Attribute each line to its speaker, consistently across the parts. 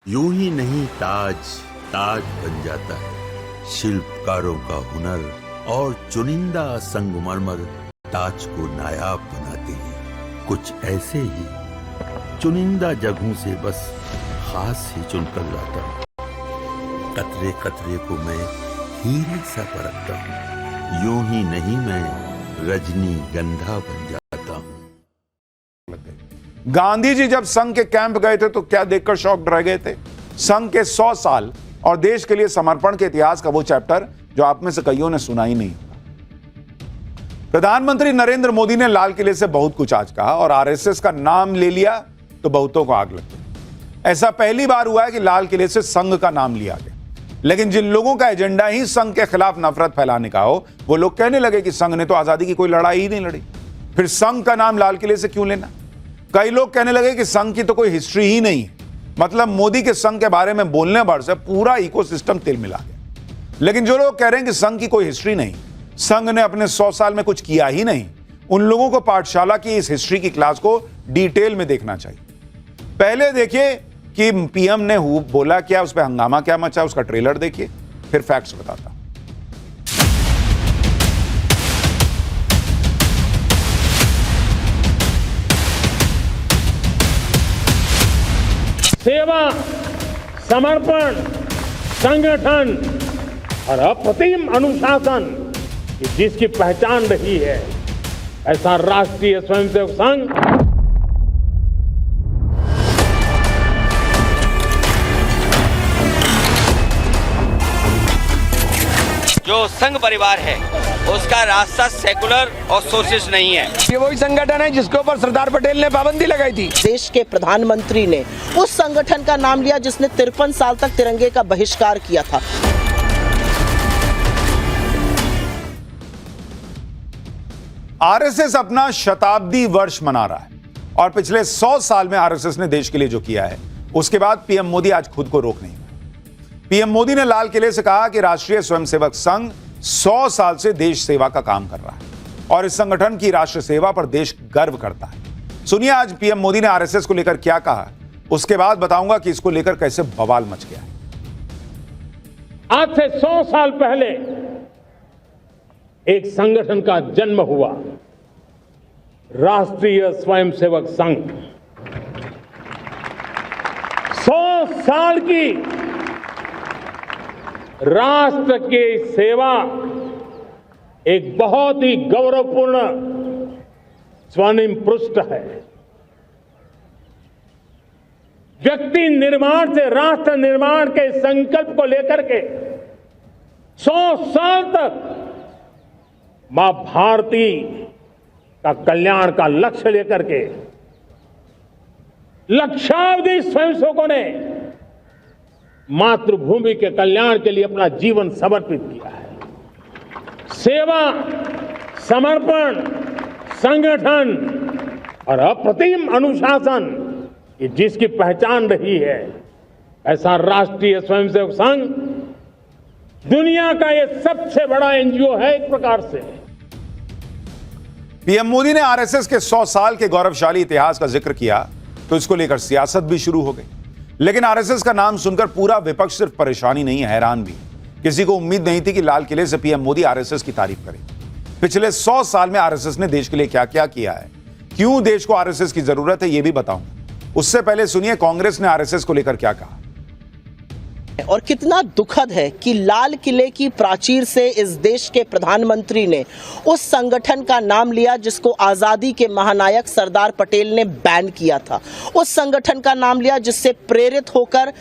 Speaker 1: यूं ही नहीं ताज ताज बन जाता है। शिल्पकारों का हुनर और चुनिंदा संगमरमर ताज को नायाब बनाते हैं। कुछ ऐसे ही चुनिंदा जगहों से बस खास ही चुनकर लाता हूँ। कतरे कतरे को मैं हीरे सा परखता हूँ। यूं ही नहीं मैं रजनीगंधा बन जाता हूँ।
Speaker 2: गांधी जी जब संघ के कैंप गए थे तो क्या देखकर शॉक्ड रह गए थे? संघ के 100 साल और देश के लिए समर्पण के इतिहास का वो चैप्टर जो आप में से कईयों ने सुना ही नहीं। प्रधानमंत्री नरेंद्र मोदी ने लाल किले से बहुत कुछ आज कहा और आरएसएस का नाम ले लिया तो बहुतों को आग लग गई। ऐसा पहली बार हुआ है कि लाल किले से संघ का नाम लिया गया, लेकिन जिन लोगों का एजेंडा ही संघ के खिलाफ नफरत फैलाने का हो, वो लोग कहने लगे कि संघ ने तो आजादी की कोई लड़ाई ही नहीं लड़ी, फिर संघ का नाम लाल किले से क्यों लेना। कई लोग कहने लगे कि संघ की तो कोई हिस्ट्री ही नहीं है, मतलब मोदी के संघ के बारे में बोलने भर से पूरा इकोसिस्टम तिल मिला गया। लेकिन जो लोग कह रहे हैं कि संघ की कोई हिस्ट्री नहीं, संघ ने अपने 100 साल में कुछ किया ही नहीं, उन लोगों को पाठशाला की इस हिस्ट्री की क्लास को डिटेल में देखना चाहिए। पहले देखिए कि पीएम ने बोला क्या, उस पर हंगामा क्या मचा, उसका ट्रेलर देखिए, फिर फैक्ट्स बताता।
Speaker 3: सेवा, समर्पण, संगठन और अप्रतिम अनुशासन जिसकी पहचान रही है, ऐसा राष्ट्रीय स्वयंसेवक संघ
Speaker 4: जो संघ परिवार है उसका रास्ता सेकुलर और सोशलिस्ट नहीं है।
Speaker 5: ये वही संगठन है जिसके ऊपर सरदार पटेल ने पाबंदी लगाई थी।
Speaker 6: देश के प्रधानमंत्री ने उस संगठन का नाम लिया जिसने 53 साल तक तिरंगे का बहिष्कार किया था।
Speaker 2: आरएसएस अपना शताब्दी वर्ष मना रहा है और पिछले 100 साल में आरएसएस ने देश के लिए जो किया है, उसके बाद पीएम मोदी आज खुद को रोक नहीं पाए। पीएम मोदी ने लाल किले से कहा कि राष्ट्रीय स्वयंसेवक संघ 100 साल से देश सेवा का काम कर रहा है और इस संगठन की राष्ट्र सेवा पर देश गर्व करता है। सुनिए आज पीएम मोदी ने आरएसएस को लेकर क्या कहा, उसके बाद बताऊंगा कि इसको लेकर कैसे बवाल मच गया है।
Speaker 3: आज से 100 साल पहले एक संगठन का जन्म हुआ, राष्ट्रीय स्वयंसेवक संघ। 100 साल की राष्ट्र की सेवा एक बहुत ही गौरवपूर्ण स्वर्णिम पृष्ठ है। व्यक्ति निर्माण से राष्ट्र निर्माण के संकल्प को लेकर के 100 साल तक मां भारती का कल्याण का लक्ष्य लेकर के लक्षावधि स्वयंसेवकों ने मातृभूमि के कल्याण के लिए अपना जीवन समर्पित किया है। सेवा, समर्पण, संगठन और अप्रतिम अनुशासन जिसकी पहचान रही है, ऐसा राष्ट्रीय स्वयंसेवक संघ दुनिया का यह सबसे बड़ा एनजीओ है एक प्रकार से।
Speaker 2: पीएम मोदी ने आरएसएस के 100 साल के गौरवशाली इतिहास का जिक्र किया तो इसको लेकर सियासत भी शुरू हो गई। लेकिन आरएसएस का नाम सुनकर पूरा विपक्ष सिर्फ परेशानी नहीं, हैरान भी। किसी को उम्मीद नहीं थी कि लाल किले से पीएम मोदी आरएसएस की तारीफ करें। पिछले 100 साल में आरएसएस ने देश के लिए क्या क्या किया है, क्यों देश को आरएसएस की जरूरत है, यह भी बताऊंगा। उससे पहले सुनिए कांग्रेस ने आरएसएस को लेकर क्या कहा।
Speaker 6: और कितना दुखद है कि लाल किले की प्राचीर से इस देश के प्रधानमंत्री ने उस संगठन का नाम लिया जिसको आजादी के महानायक सरदार पटेल ने बैन किया था। उस संगठन का नाम लिया जिससे प्रेरित होकर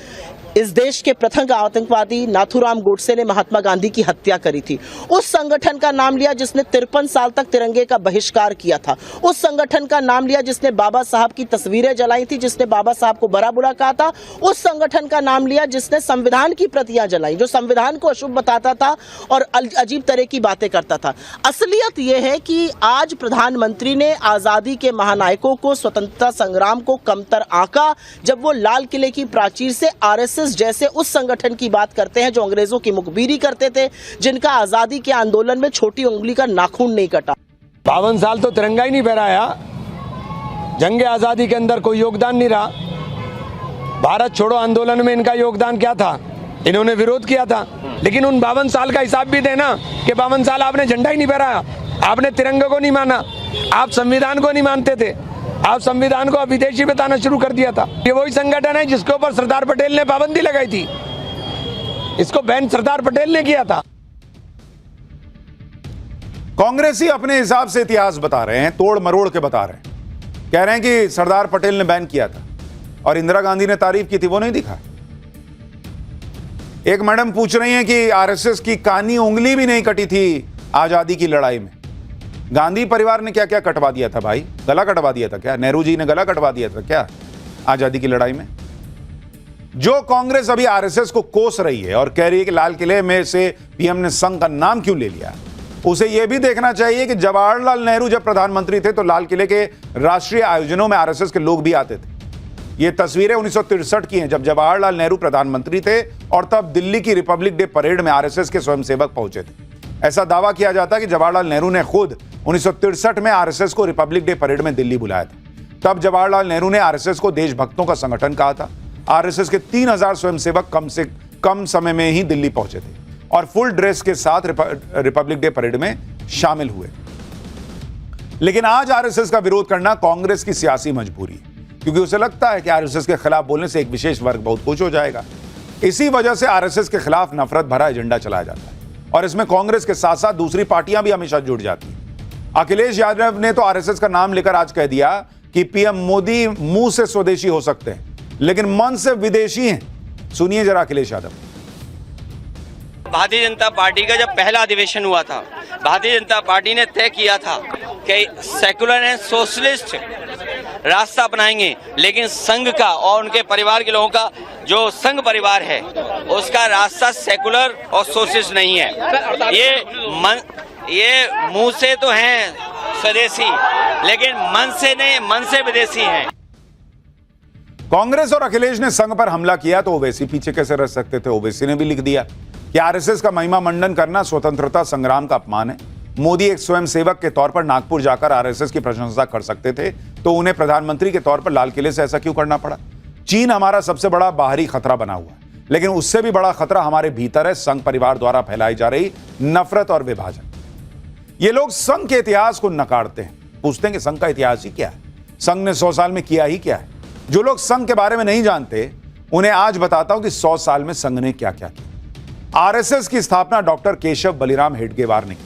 Speaker 6: इस देश के प्रथम आतंकवादी नाथूराम गोडसे ने महात्मा गांधी की हत्या करी थी। उस संगठन का नाम लिया जिसने 53 साल तक तिरंगे का बहिष्कार किया था। उस संगठन का नाम लिया जिसने बाबा साहब की तस्वीरें जलाई थी, जिसने बाबा साहब को बड़ा बुरा कहा था। उस संगठन का नाम लिया जिसने संविधान की प्रतियां जलाई, जो संविधान को अशुभ बताता था और अजीब तरह की बातें करता था। असलियत यह है कि आज प्रधानमंत्री ने आजादी के महानायकों को, स्वतंत्रता संग्राम को कमतर आंका जब वो लाल किले की प्राचीर से आरएसएस जैसे उस संगठन की बात करते हैं जो अंग्रेजों की मुखबिरी करते थे, जिनका आजादी के आंदोलन में छोटी उंगली का नाखून नहीं कटा।
Speaker 5: 52 साल तो तिरंगा ही नहीं फहराया, जंग आजादी के अंदर कोई योगदान नहीं रहा। भारत छोड़ो आंदोलन में इनका योगदान क्या था? इन्होंने विरोध किया था, लेकिन उन 52 साल का हिसाब भी देना कि 52 साल आपने झंडा ही नहीं फहराया, आपने तिरंगे को नहीं माना, आप संविधान को नहीं मानते थे, आप संविधान को विदेशी बताना शुरू कर दिया था। ये वही संगठन है जिसके ऊपर सरदार पटेल ने पाबंदी लगाई थी, इसको बैन सरदार पटेल ने किया था।
Speaker 2: कांग्रेसी अपने हिसाब से इतिहास बता रहे हैं, तोड़ मरोड़ के बता रहे हैं, कह रहे हैं कि सरदार पटेल ने बैन किया था और इंदिरा गांधी ने तारीफ की थी, वो नहीं दिखा। एक मैडम पूछ रही हैं कि आरएसएस की कानी उंगली भी नहीं कटी थी आजादी की लड़ाई में। गांधी परिवार ने क्या क्या कटवा दिया था भाई? गला कटवा दिया था क्या? नेहरू जी ने गला कटवा दिया था क्या आजादी की लड़ाई में? जो कांग्रेस अभी आरएसएस को कोस रही है और कह रही है कि लाल किले में से पीएम ने संघ का नाम क्यों ले लिया, उसे यह भी देखना चाहिए कि जवाहरलाल नेहरू जब प्रधानमंत्री थे तो लाल किले के राष्ट्रीय आयोजनों में आरएसएस के लोग भी आते थे। ये तस्वीरें 1963 की हैं, जब जवाहरलाल नेहरू प्रधानमंत्री थे और तब दिल्ली की रिपब्लिक डे परेड में आरएसएस के स्वयंसेवक पहुंचे थे। ऐसा दावा किया जाता है कि जवाहरलाल नेहरू ने खुद 1963 में आरएसएस को रिपब्लिक डे परेड में दिल्ली बुलाया था। तब जवाहरलाल नेहरू ने आरएसएस को देशभक्तों का संगठन कहा था। आरएसएस के 3000 स्वयंसेवक कम से कम समय में ही दिल्ली पहुंचे थे और फुल ड्रेस के साथ रिपब्लिक डे परेड में शामिल हुए। लेकिन आज आरएसएस का विरोध करना कांग्रेस की सियासी मजबूरी है, क्योंकि उसे लगता है कि आरएसएस के खिलाफ बोलने से एक विशेष वर्ग बहुत खुश हो जाएगा। इसी वजह से आरएसएस के खिलाफ नफरत भरा एजेंडा चलाया जाता है और इसमें कांग्रेस के साथ साथ दूसरी पार्टियां भी हमेशा जुड़ जाती हैं। अखिलेश यादव ने तो आरएसएस का नाम लेकर आज कह दिया कि पीएम मोदी मुंह से स्वदेशी हो सकते हैं लेकिन मन से विदेशी हैं। सुनिए जरा अखिलेश यादव।
Speaker 4: भारतीय जनता पार्टी का जब पहला अधिवेशन हुआ था, भारतीय जनता पार्टी ने तय किया था कि सेकुलर एंड सोशलिस्ट रास्ता अपनाएंगे, लेकिन संघ का और उनके परिवार के लोगों का जो संघ परिवार है उसका रास्ता सेकुलर और सोशलिस्ट नहीं है। ये मुंह से तो हैं स्वदेशी लेकिन मन से नहीं, मन से विदेशी हैं।
Speaker 2: कांग्रेस और अखिलेश ने संघ पर हमला किया तो ओवैसी पीछे कैसे रह सकते थे? ओवैसी ने भी लिख दिया कि आरएसएस का महिमा मंडन करना स्वतंत्रता संग्राम का अपमान है। मोदी एक स्वयंसेवक के तौर पर नागपुर जाकर आरएसएस की प्रशंसा कर सकते थे तो उन्हें प्रधानमंत्री के तौर पर लाल किले से ऐसा क्यों करना पड़ा? चीन हमारा सबसे बड़ा बाहरी खतरा बना हुआ है, लेकिन उससे भी बड़ा खतरा हमारे भीतर है, संघ परिवार द्वारा फैलाई जा रही नफरत और विभाजन। ये लोग संघ के इतिहास को नकारते हैं, पूछते हैं कि संघ का इतिहास ही क्या है, संघ ने 100 साल में किया ही क्या है। जो लोग संघ के बारे में नहीं जानते उन्हें आज बताता हूं कि 100 साल में संघ ने क्या क्या किया। आरएसएस की स्थापना डॉक्टर केशव बलिराम हेडगेवार ने की,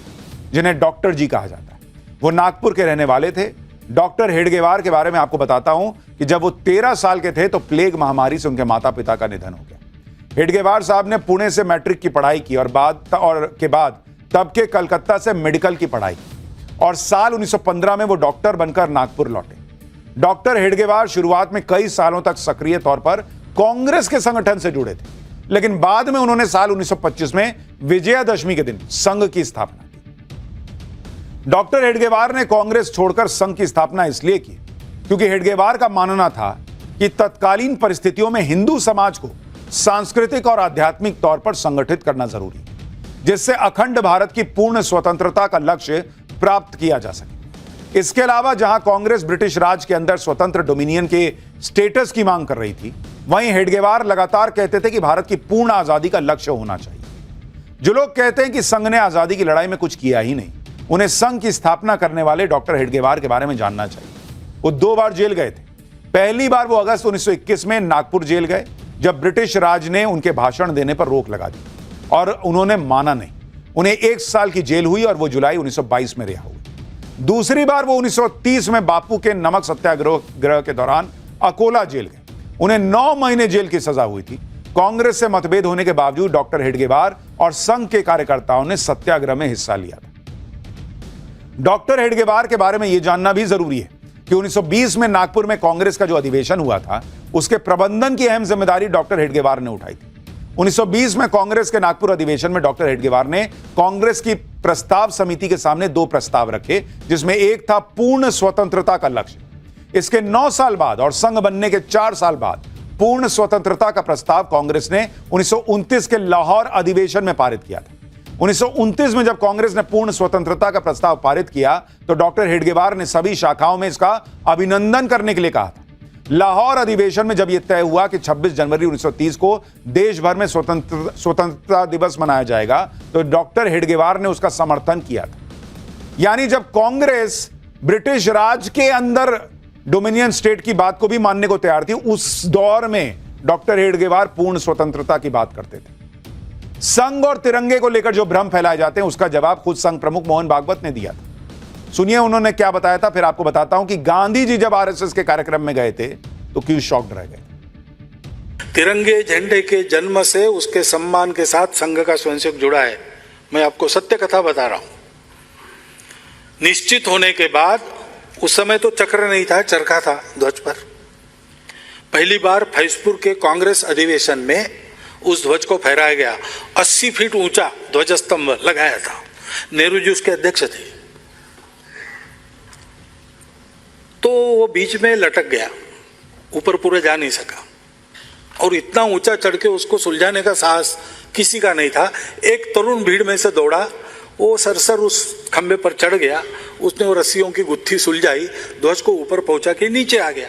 Speaker 2: जिन्हें डॉक्टर जी कहा जाता है। वो नागपुर के रहने वाले थे। डॉक्टर हेडगेवार के बारे में आपको बताता हूं कि जब वो 13 साल के थे तो प्लेग महामारी से उनके माता पिता का निधन हो गया। हेडगेवार साहब ने पुणे से मैट्रिक की पढ़ाई की और बाद तब के कलकत्ता से मेडिकल की पढ़ाई की और साल 1915 में वो डॉक्टर बनकर नागपुर लौटे। डॉक्टर हेडगेवार शुरुआत में कई सालों तक सक्रिय तौर पर कांग्रेस के संगठन से जुड़े थे, लेकिन बाद में उन्होंने साल 1925 में विजयादशमी के दिन संघ की स्थापना की। डॉक्टर हेडगेवार ने कांग्रेस छोड़कर संघ की स्थापना इसलिए की क्योंकि हेडगेवार का मानना था कि तत्कालीन परिस्थितियों में हिंदू समाज को सांस्कृतिक और आध्यात्मिक तौर पर संगठित करना जरूरी है, जिससे अखंड भारत की पूर्ण स्वतंत्रता का लक्ष्य प्राप्त किया जा सके। इसके अलावा जहां कांग्रेस ब्रिटिश राज के अंदर स्वतंत्र डोमिनियन के स्टेटस की मांग कर रही थी, वहीं हेडगेवार लगातार कहते थे कि भारत की पूर्ण आजादी का लक्ष्य होना चाहिए। जो लोग कहते हैं कि संघ ने आजादी की लड़ाई में कुछ किया ही नहीं, उन्हें संघ की स्थापना करने वाले डॉक्टर हेडगेवार के बारे में जानना चाहिए। वो 2 बार जेल गए थे। पहली बार वो अगस्त 1921 में नागपुर जेल गए, जब ब्रिटिश राज ने उनके भाषण देने पर रोक लगा दी और उन्होंने माना नहीं। उन्हें 1 साल की जेल हुई और वो जुलाई 1922 में रिहा हुए। दूसरी बार वो 1930 में बापू के नमक सत्याग्रह के दौरान अकोला जेल गए। उन्हें 9 महीने जेल की सजा हुई थी। कांग्रेस से मतभेद होने के बावजूद डॉक्टर हेडगेवार और संघ के कार्यकर्ताओं ने सत्याग्रह में हिस्सा लिया था। डॉक्टर हेडगेवार के बारे में यह जानना भी जरूरी है कि 1920 में नागपुर में कांग्रेस का जो अधिवेशन हुआ था, उसके प्रबंधन की अहम जिम्मेदारी डॉक्टर हेडगेवार ने उठाई थी। 1920 में कांग्रेस के नागपुर अधिवेशन में डॉक्टर हेडगेवार ने कांग्रेस की प्रस्ताव समिति के सामने 2 प्रस्ताव रखे, जिसमें एक था पूर्ण स्वतंत्रता का लक्ष्य। इसके 9 साल बाद और संघ बनने के 4 साल बाद पूर्ण स्वतंत्रता का प्रस्ताव कांग्रेस ने 1929 के लाहौर अधिवेशन में पारित किया था। 1929 में जब कांग्रेस ने पूर्ण स्वतंत्रता का प्रस्ताव पारित किया तो डॉक्टर हेडगेवार ने सभी शाखाओं में इसका अभिनंदन करने के लिए कहा था। लाहौर अधिवेशन में जब यह तय हुआ कि 26 जनवरी 1930 को देश भर में स्वतंत्रता दिवस मनाया जाएगा, तो डॉक्टर हेडगेवार ने उसका समर्थन किया था। यानी जब कांग्रेस ब्रिटिश राज के अंदर डोमिनियन स्टेट की बात को भी मानने को तैयार थी, उस दौर में डॉक्टर हेडगेवार पूर्ण स्वतंत्रता की बात करते थे। संघ और तिरंगे को लेकर जो भ्रम फैलाए जाते हैं, उसका जवाब खुद संघ प्रमुख मोहन भागवत ने दिया था। सुनिए उन्होंने क्या बताया था, फिर आपको बताता हूं कि गांधी जी जब आरएसएस के कार्यक्रम में गए थे तो क्यों शॉक्ड रह गए।
Speaker 7: तिरंगे झंडे के जन्म से उसके सम्मान के साथ संघ का स्वयंसेवक जुड़ा है। मैं आपको सत्य कथा बता रहा हूं। निश्चित होने के बाद, उस समय तो चक्र नहीं था, चरखा था ध्वज पर। पहली बार फैजपुर के कांग्रेस अधिवेशन में उस ध्वज को फहराया गया। 80 फीट ऊंचा ध्वज स्तंभ लगाया था। नेहरू जी उसके अध्यक्ष थे। तो वो बीच में लटक गया, ऊपर पूरे जा नहीं सका, और इतना ऊंचा चढ़ के उसको सुलझाने का साहस किसी का नहीं था। एक तरुण भीड़ में से दौड़ा, वो सरसर उस खंबे पर चढ़ गया, उसने वो रस्सियों की गुत्थी सुलझाई, ध्वज को ऊपर पहुंचा के नीचे आ गया।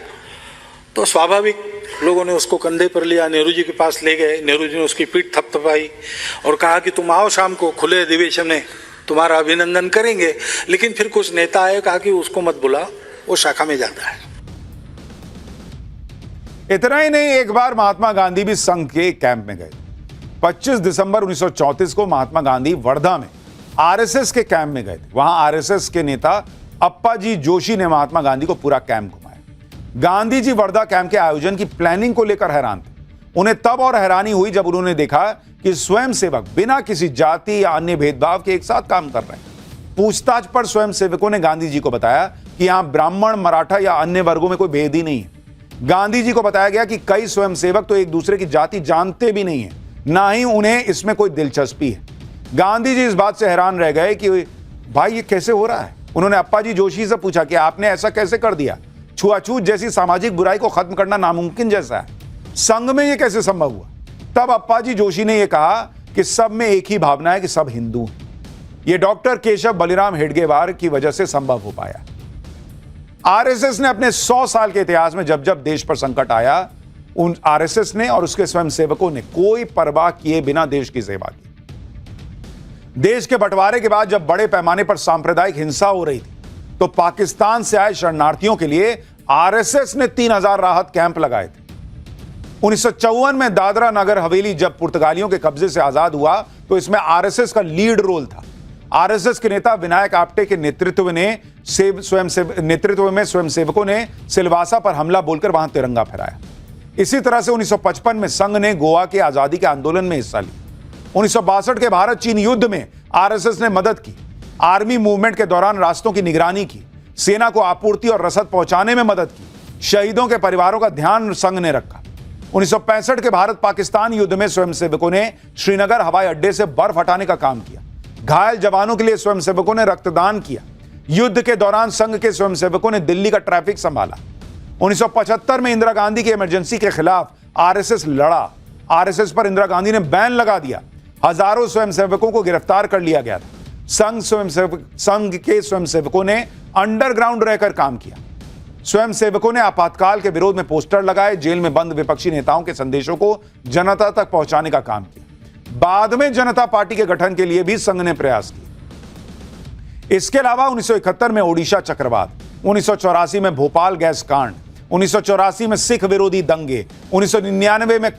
Speaker 7: तो स्वाभाविक लोगों ने उसको कंधे पर लिया, नेहरू जी के पास ले गए। नेहरू जी ने उसकी पीठ थपथपाई और कहा कि तुम आओ शाम को खुले अधिवेशन में, तुम्हारा अभिनंदन करेंगे। लेकिन फिर कुछ नेता आए, कहा कि उसको मत बुला, वो शाखा में जाता है।
Speaker 2: इतना ही नहीं, एक बार महात्मा गांधी भी संघ के कैंप में गए। 25 दिसंबर 1934 को महात्मा गांधी वर्धा में आरएसएस के कैंप में गए थे। वहां आरएसएस के नेता अप्पाजी जोशी ने महात्मा गांधी को पूरा कैंप घुमाया। गांधी जी वर्धा कैंप के आयोजन की प्लानिंग को लेकर हैरान थे। उन्हें तब और हैरानी हुई जब उन्होंने देखा कि स्वयंसेवक बिना किसी जाति या अन्य भेदभाव के एक साथ काम कर रहे हैं। पूछताछ पर स्वयंसेवकों ने गांधी जी को बताया कि यहां ब्राह्मण, मराठा या अन्य वर्गों में कोई भेद ही नहीं है। गांधी जी को बताया गया कि कई स्वयंसेवक तो एक दूसरे की जाति जानते भी नहीं है, ना ही उन्हें इसमें कोई दिलचस्पी है। गांधी जी इस बात से हैरान रह गए कि भाई ये कैसे हो रहा है। उन्होंने अप्पाजी जोशी से पूछा कि आपने ऐसा कैसे कर दिया? छुआछूत जैसी सामाजिक बुराई को खत्म करना नामुमकिन जैसा है, संघ में ये कैसे संभव हुआ? तब अप्पाजी जोशी ने यह कहा कि सब में एक ही भावना है कि सब हिंदू हैं। यह डॉक्टर केशव बलिराम हेडगेवार की वजह से संभव हो पाया। आरएसएस ने अपने 100 साल के इतिहास में जब जब देश पर संकट आया, उन आरएसएस ने और उसके स्वयंसेवकों ने कोई परवाह किए बिना देश की सेवा की। देश के बंटवारे के बाद जब बड़े पैमाने पर सांप्रदायिक हिंसा हो रही थी, तो पाकिस्तान से आए शरणार्थियों के लिए आरएसएस ने 3000 राहत कैंप लगाए थे। 1954 में दादरा नगर हवेली जब पुर्तगालियों के कब्जे से आजाद हुआ, तो इसमें आरएसएस का लीड रोल था। आरएसएस के नेता विनायक आप्टे के नेतृत्व में स्वयंसेवकों ने सिलवासा पर हमला बोलकर वहां तिरंगा फहराया। इसी तरह से 1955 में संघ ने गोवा के आजादी के आंदोलन में हिस्सा लिया। 1962 के भारत चीन युद्ध में आरएसएस ने मदद की। आर्मी मूवमेंट के दौरान रास्तों की निगरानी की, सेना को आपूर्ति और रसद पहुंचाने में मदद की। शहीदों के परिवारों का ध्यान संघ ने रखा। 1965 के भारत पाकिस्तान युद्ध में स्वयंसेवकों ने श्रीनगर हवाई अड्डे से बर्फ हटाने का काम किया। घायल जवानों के लिए स्वयंसेवकों ने रक्तदान किया। युद्ध के दौरान संघ के स्वयंसेवकों ने दिल्ली का ट्रैफिक संभाला। 1975 में इंदिरा गांधी की इमरजेंसी के खिलाफ आरएसएस लड़ा। आरएसएस पर इंदिरा गांधी ने बैन लगा दिया। हजारों स्वयंसेवकों को गिरफ्तार कर लिया गया था। संघ के स्वयंसेवकों ने अंडरग्राउंड रहकर काम किया। स्वयंसेवकों ने आपातकाल के विरोध में पोस्टर लगाए, जेल में बंद विपक्षी नेताओं के संदेशों को जनता तक पहुंचाने का काम किया। बाद में जनता पार्टी के गठन के लिए भी संघ ने प्रयास किए। इसके अलावा 1971 में ओडिशा चक्रवात, 1984 में भोपाल गैस कांड, 1984 में सिख विरोधी दंगे, 1999 में